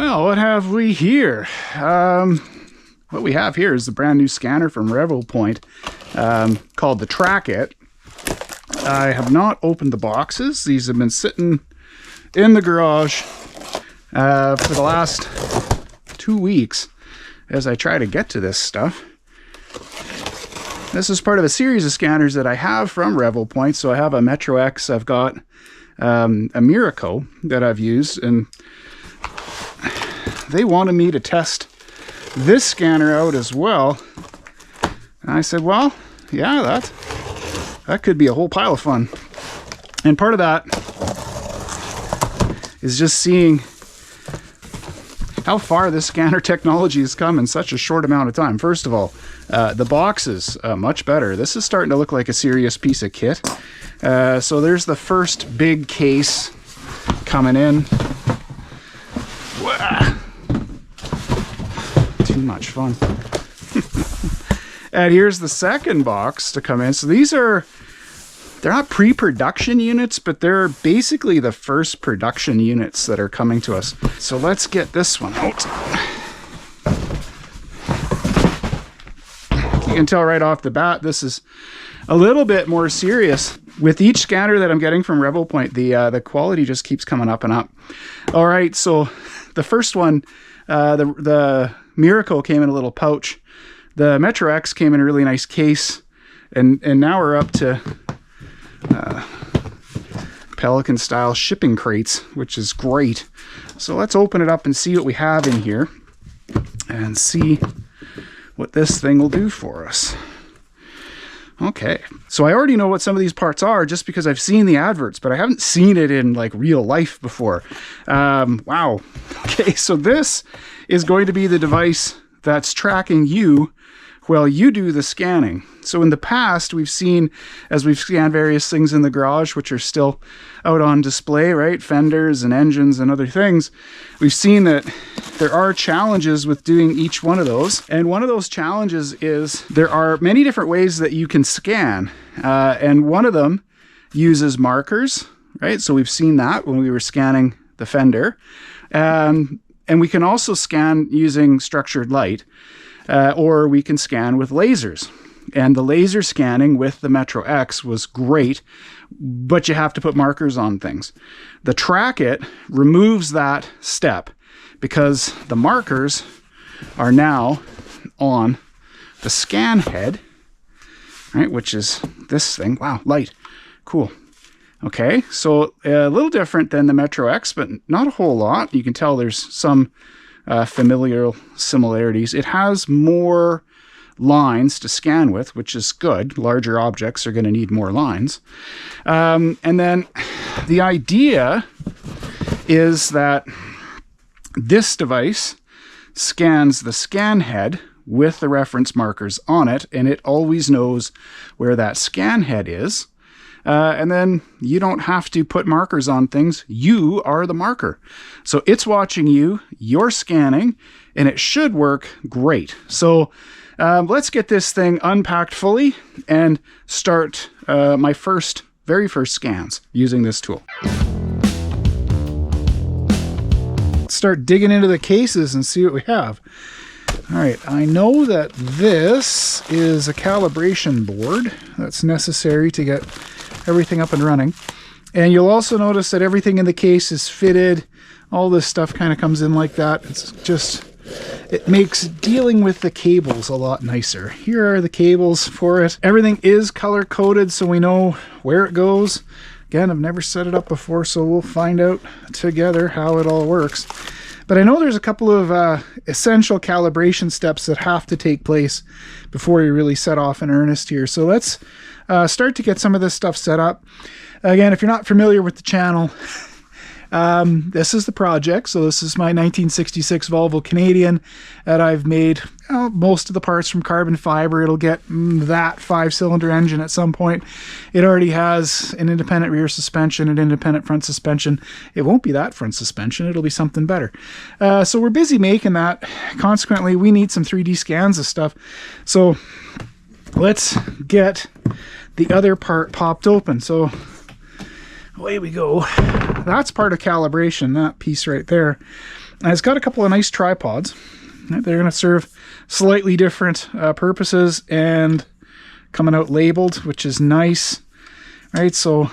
Well, what have we here? What we have here is the brand new scanner from Revopoint called the Trackit. I have not opened the boxes. These have been sitting in the garage for the last 2 weeks as I try to get to this stuff. This is part of a series of scanners that I have from Revopoint. So I have a Metro X, I've got a Miraco that I've used, and they wanted me to test this scanner out as well. And I said, well, yeah, that could be a whole pile of fun. And part of that is just seeing how far this scanner technology has come in such a short amount of time. First of all, the box is much better. This is starting to look like a serious piece of kit. So there's the first big case coming in. Too much fun. And here's the second box to come in. So these are, they're not pre-production units, but they're basically the first production units that are coming to us. So let's get this one out. You can tell right off the bat, this is a little bit more serious. With each scanner that I'm getting from Revopoint, the quality just keeps coming up and up. All right, so the first one, the Miracle came in a little pouch. The Metro X came in a really nice case, and now we're up to Pelican style shipping crates, which is great. So let's open it up and see what we have in here and see what this thing will do for us. Okay, so I already know what some of these parts are just because I've seen the adverts, but I haven't seen it in like real life before. Wow. Okay, so this is going to be the device that's tracking you while you do the scanning. So in the past, we've seen, as we've scanned various things in the garage, which are still out on display, right? Fenders and engines and other things. We've seen that there are challenges with doing each one of those. And one of those challenges is there are many different ways that you can scan. And one of them uses markers, right? So we've seen that when we were scanning the fender. And we can also scan using structured light. Or we can scan with lasers. And the laser scanning with the Metro X was great, but you have to put markers on things. The Trackit removes that step because the markers are now on the scan head, right, which is this thing. Wow, light. Cool. Okay, so a little different than the Metro X, but not a whole lot. You can tell there's some familiar similarities. It has more lines to scan with, which is good. Larger objects are going to need more lines. And then the idea is that this device scans the scan head with the reference markers on it, and it always knows where that scan head is. And then you don't have to put markers on things. You are the marker. So it's watching you, you're scanning, and it should work great. So let's get this thing unpacked fully and start my very first scans using this tool. Let's start digging into the cases and see what we have. All right, I know that this is a calibration board that's necessary to get everything up and running. And you'll also notice that everything in the case is fitted. All this stuff kind of comes in like that. It's just, it makes dealing with the cables a lot nicer. Here are the cables for it. Everything is color coded so we know where it goes. Again, I've never set it up before, so we'll find out together how it all works. But I know there's a couple of essential calibration steps that have to take place before you really set off in earnest here. So let's start to get some of this stuff set up. Again, if you're not familiar with the channel, this is the project. So this is my 1966 Volvo Canadian that I've made most of the parts from carbon fiber. It'll get that 5-cylinder engine at some point. It already has an independent rear suspension, an independent front suspension. It won't be that front suspension. It'll be something better. So we're busy making that. Consequently, we need some 3D scans of stuff. So let's get the other part popped open. So away we go. That's part of calibration, that piece right there. And it's got a couple of nice tripods. They're going to serve slightly different purposes and coming out labeled, which is nice. Right, so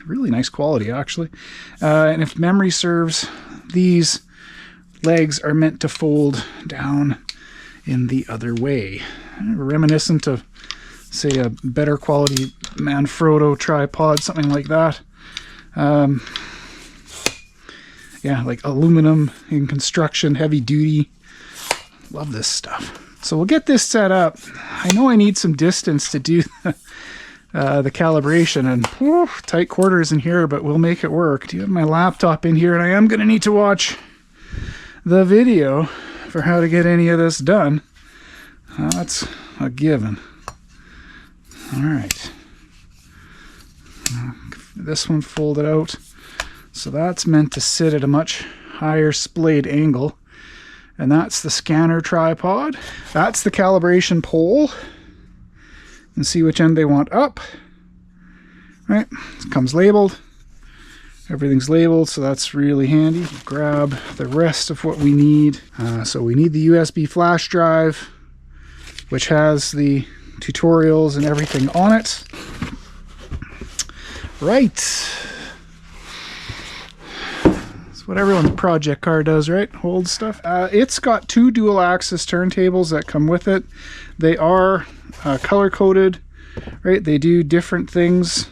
really nice quality actually. And if memory serves, these legs are meant to fold down in the other way. Reminiscent of, say, a better quality Manfrotto tripod, something like that. Yeah, like aluminum in construction, heavy duty. Love this stuff. So we'll get this set up. I know I need some distance to do the calibration, and whew, tight quarters in here, but we'll make it work. Do you have my laptop in here? And I am going to need to watch the video for how to get any of this done. That's a given. All right. This one folded out. So that's meant to sit at a much higher splayed angle. And that's the scanner tripod. That's the calibration pole. And see which end they want up. Right, it comes labeled. Everything's labeled, so that's really handy. Grab the rest of what we need. So we need the USB flash drive, which has the tutorials and everything on it. Right. What everyone's project car does, right? Hold stuff. It's got 2 dual axis turntables that come with it. They are color coded, right? They do different things.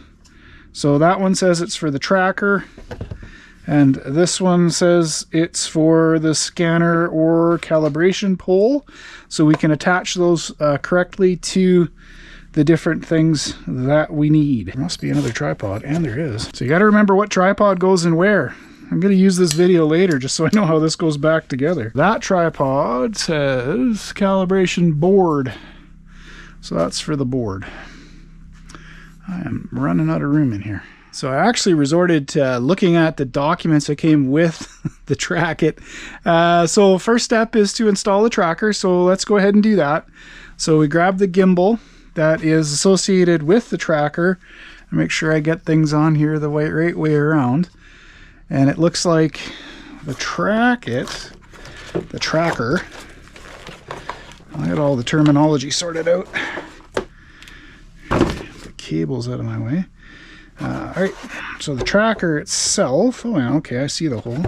So that one says it's for the tracker, and this one says it's for the scanner or calibration pole. So we can attach those correctly to the different things that we need. There must be another tripod, and there is. So you got to remember what tripod goes in where. I'm going to use this video later just so I know how this goes back together. That tripod says calibration board. So that's for the board. I am running out of room in here. So I actually resorted to looking at the documents that came with the Trackit. So first step is to install the tracker. So let's go ahead and do that. So we grab the gimbal that is associated with the tracker. And make sure I get things on here the right way around. And it looks like the Trackit, the tracker, I'll get all the terminology sorted out. The cable's out of my way. Alright, so the tracker itself, oh yeah, okay, I see the hole.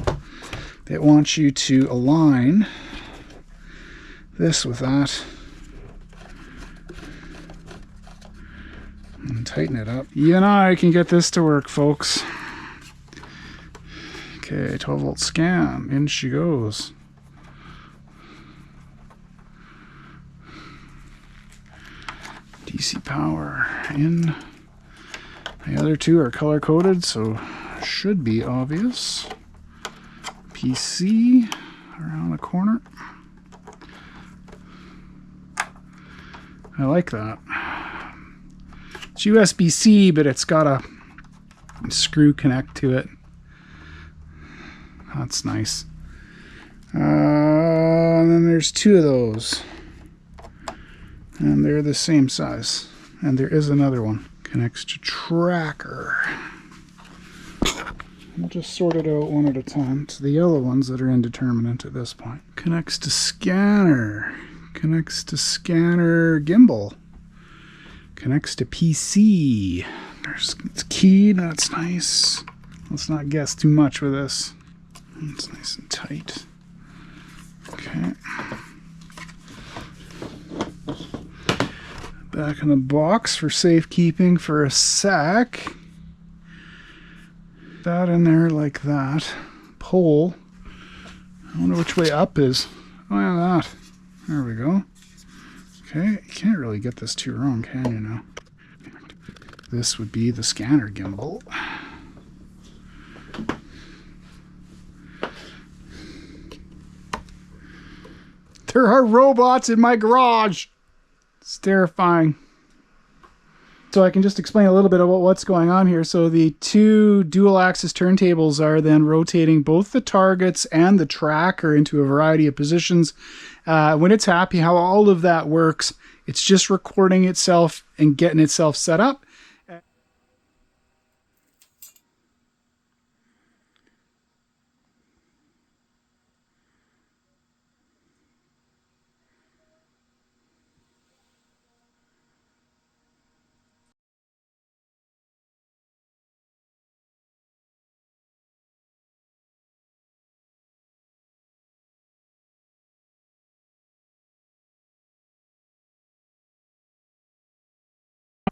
It wants you to align this with that. And tighten it up. Even I can get this to work, folks. Okay, 12 volt scan, in she goes. DC power in. The other 2 are color coded, so should be obvious. PC around the corner. I like that. It's USB-C, but it's got a screw connect to it. That's nice. And then there's 2 of those. And they're the same size. And there is another one. Connects to tracker. We'll just sort it out one at a time. It's the yellow ones that are indeterminate at this point. Connects to scanner. Connects to scanner gimbal. Connects to PC. It's keyed. That's nice. Let's not guess too much with this. It's nice and tight. Okay. Back in the box for safekeeping for a sec. That in there like that. Pole. I wonder which way up is. Oh yeah, that. There we go. Okay, you can't really get this too wrong, can you now? This would be the scanner gimbal. There are robots in my garage. It's terrifying. So I can just explain a little bit about what's going on here. So the 2 dual axis turntables are then rotating both the targets and the tracker into a variety of positions. When it's happy how all of that works, it's just recording itself and getting itself set up.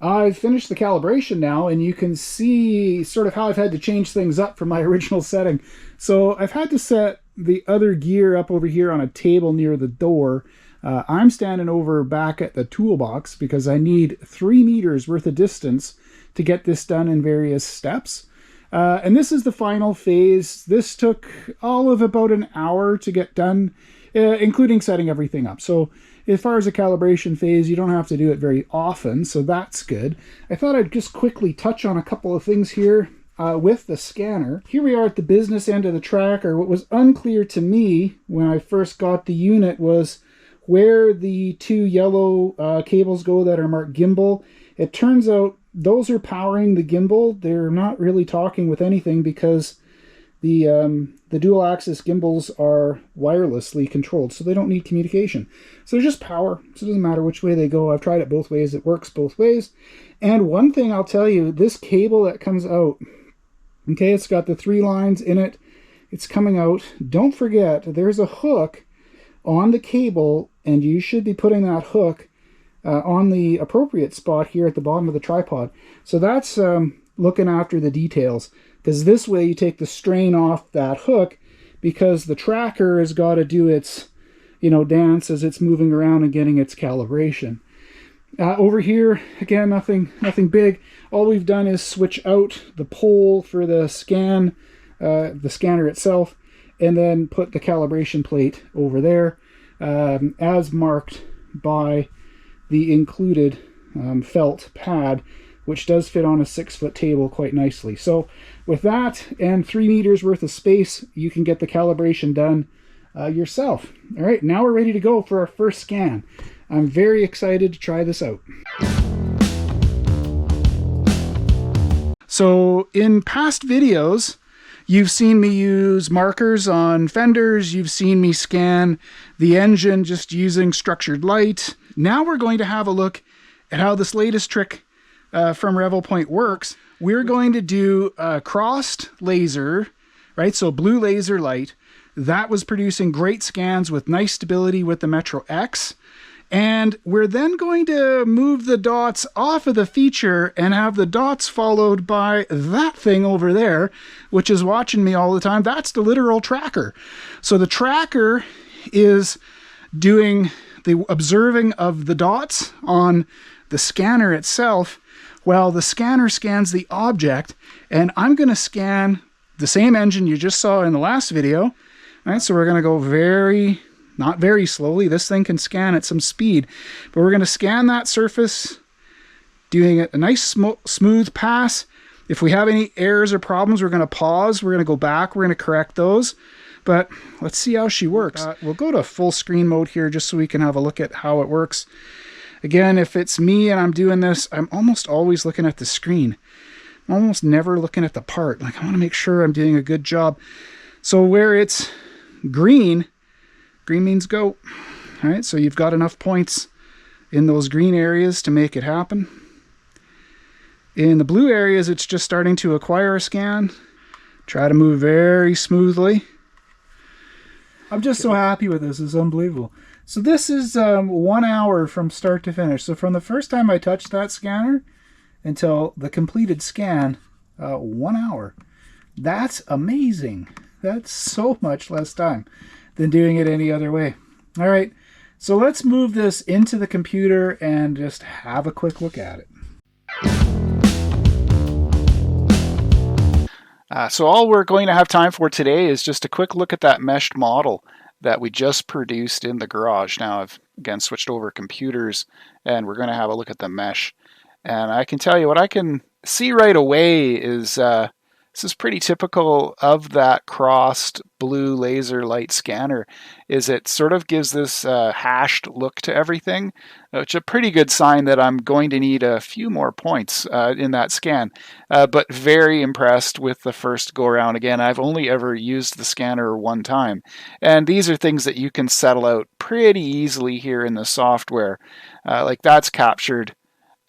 I've finished the calibration now, and you can see sort of how I've had to change things up from my original setting. So I've had to set the other gear up over here on a table near the door. I'm standing over back at the toolbox because I need 3 meters worth of distance to get this done in various steps. And this is the final phase. This took all of about an hour to get done, including setting everything up. So as far as a calibration phase, you don't have to do it very often, so that's good. I thought I'd just quickly touch on a couple of things here with the scanner. Here we are at the business end of the tracker. What was unclear to me when I first got the unit was where the 2 yellow cables go that are marked gimbal. It turns out those are powering the gimbal. They're not really talking with anything because the dual axis gimbals are wirelessly controlled, so they don't need communication. So they're just power, so it doesn't matter which way they go. I've tried it both ways. It works both ways. And one thing I'll tell you, this cable that comes out, okay, it's got the 3 lines in it. It's coming out. Don't forget, there's a hook on the cable, and you should be putting that hook on the appropriate spot here at the bottom of the tripod. So that's looking after the details, because this way you take the strain off that hook, because the tracker has got to do its, dance as it's moving around and getting its calibration. Over here, again, nothing big. All we've done is switch out the pole for the scanner itself, and then put the calibration plate over there, as marked by the included felt pad, which does fit on a 6-foot table quite nicely. So with that and 3 meters worth of space, you can get the calibration done yourself. All right, now we're ready to go for our first scan. I'm very excited to try this out. So in past videos, you've seen me use markers on fenders. You've seen me scan the engine just using structured light. Now we're going to have a look at how this latest trick from Revopoint works. We're going to do a crossed laser, right? So blue laser light. That was producing great scans with nice stability with the Metro X. And we're then going to move the dots off of the feature and have the dots followed by that thing over there, which is watching me all the time. That's the literal tracker. So the tracker is doing the observing of the dots on the scanner itself, while the scanner scans the object. And I'm going to scan the same engine you just saw in the last video. All right, so we're going to go not very slowly. This thing can scan at some speed, but we're going to scan that surface, doing a nice smooth pass. If we have any errors or problems, we're going to pause. We're going to go back. We're going to correct those. But let's see how she works. We'll go to full screen mode here just so we can have a look at how it works. Again, if it's me and I'm doing this, I'm almost always looking at the screen. I'm almost never looking at the part. Like, I want to make sure I'm doing a good job. So where it's green means go. All right, so you've got enough points in those green areas to make it happen. In the blue areas, it's just starting to acquire a scan. Try to move very smoothly. I'm just so happy with this. It's unbelievable. So this is 1 hour from start to finish. So from the first time I touched that scanner until the completed scan, 1 hour. That's amazing. That's so much less time than doing it any other way. All right, so let's move this into the computer and just have a quick look at it. So all we're going to have time for today is just a quick look at that meshed model that we just produced in the garage. Now I've again switched over computers and we're going to have a look at the mesh. And I can tell you what I can see right away is this is pretty typical of that crossed blue laser light scanner, is it sort of gives this hashed look to everything, which is a pretty good sign that I'm going to need a few more points in that scan. But very impressed with the first go around. Again, I've only ever used the scanner one time. And these are things that you can settle out pretty easily here in the software. Like that's captured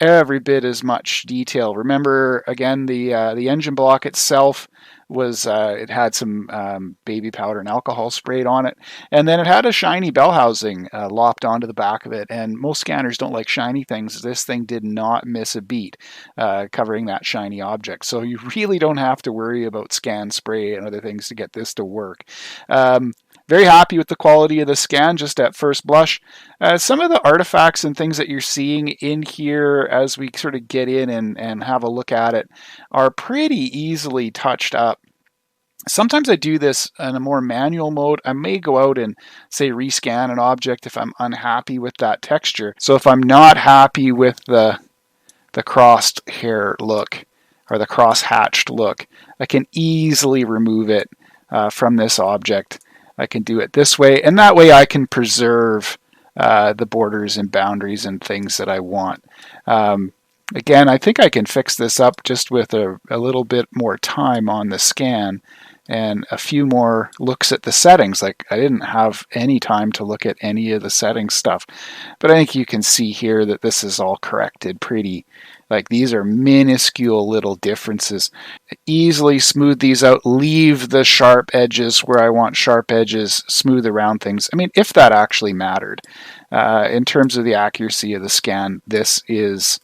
every bit as much detail. Remember, again, the engine block itself was it had some baby powder and alcohol sprayed on it, and then it had a shiny bell housing lopped onto the back of it. And most scanners don't like shiny things. This thing did not miss a beat covering that shiny object. So you really don't have to worry about scan spray and other things to get this to work. Very happy with the quality of the scan just at first blush. Some of the artifacts and things that you're seeing in here as we sort of get in and have a look at it are pretty easily touched up. Sometimes I do this in a more manual mode. I may go out and, say, rescan an object if I'm unhappy with that texture. So if I'm not happy with the crossed hair look or the cross-hatched look, I can easily remove it from this object. I can do it this way, and that way I can preserve the borders and boundaries and things that I want. Again, I think I can fix this up just with a little bit more time on the scan and a few more looks at the settings. Like, I didn't have any time to look at any of the settings stuff, but I think you can see here that this is all corrected pretty. Like, these are minuscule little differences. Easily smooth these out, leave the sharp edges where I want sharp edges, smooth around things. I mean, if that actually mattered. In terms of the accuracy of the scan, this is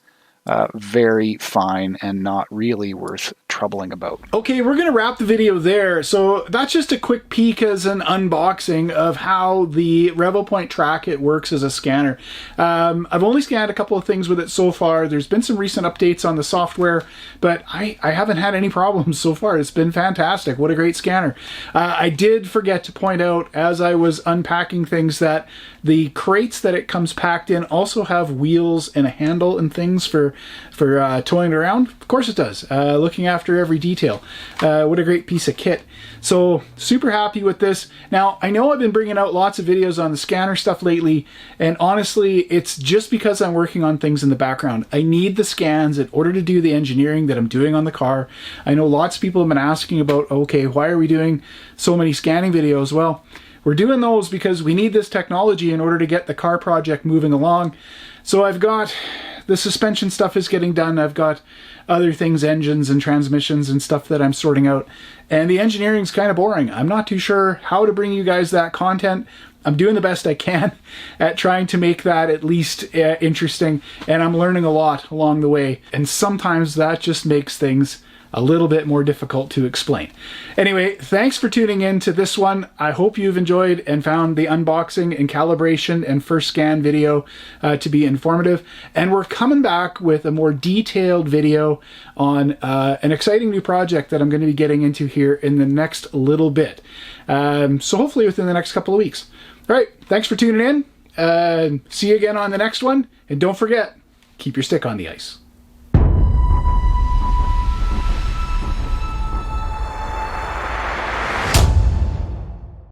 very fine and not really worth troubling about. Okay, we're going to wrap the video there. So that's just a quick peek as an unboxing of how the Revopoint Trackit works as a scanner. I've only scanned a couple of things with it so far. There's been some recent updates on the software, but I haven't had any problems so far. It's been fantastic. What a great scanner. I did forget to point out as I was unpacking things that the crates that it comes packed in also have wheels and a handle and things for towing it around. Of course it does. Looking after every detail. What a great piece of kit. So super happy with this. Now, I know I've been bringing out lots of videos on the scanner stuff lately, and honestly, it's just because I'm working on things in the background. I need the scans in order to do the engineering that I'm doing on the car. I know lots of people have been asking about, okay, why are we doing so many scanning videos? Well, we're doing those because we need this technology in order to get the car project moving along. So I've got the suspension stuff is getting done. I've got other things, engines and transmissions and stuff that I'm sorting out. And the engineering's kind of boring. I'm not too sure how to bring you guys that content. I'm doing the best I can at trying to make that at least interesting. And I'm learning a lot along the way. And sometimes that just makes things a little bit more difficult to explain. Anyway, thanks for tuning in to this one. I hope you've enjoyed and found the unboxing and calibration and first scan video to be informative. And we're coming back with a more detailed video on an exciting new project that I'm going to be getting into here in the next little bit. So hopefully within the next couple of weeks. All right, thanks for tuning in. See you again on the next one. And don't forget, keep your stick on the ice.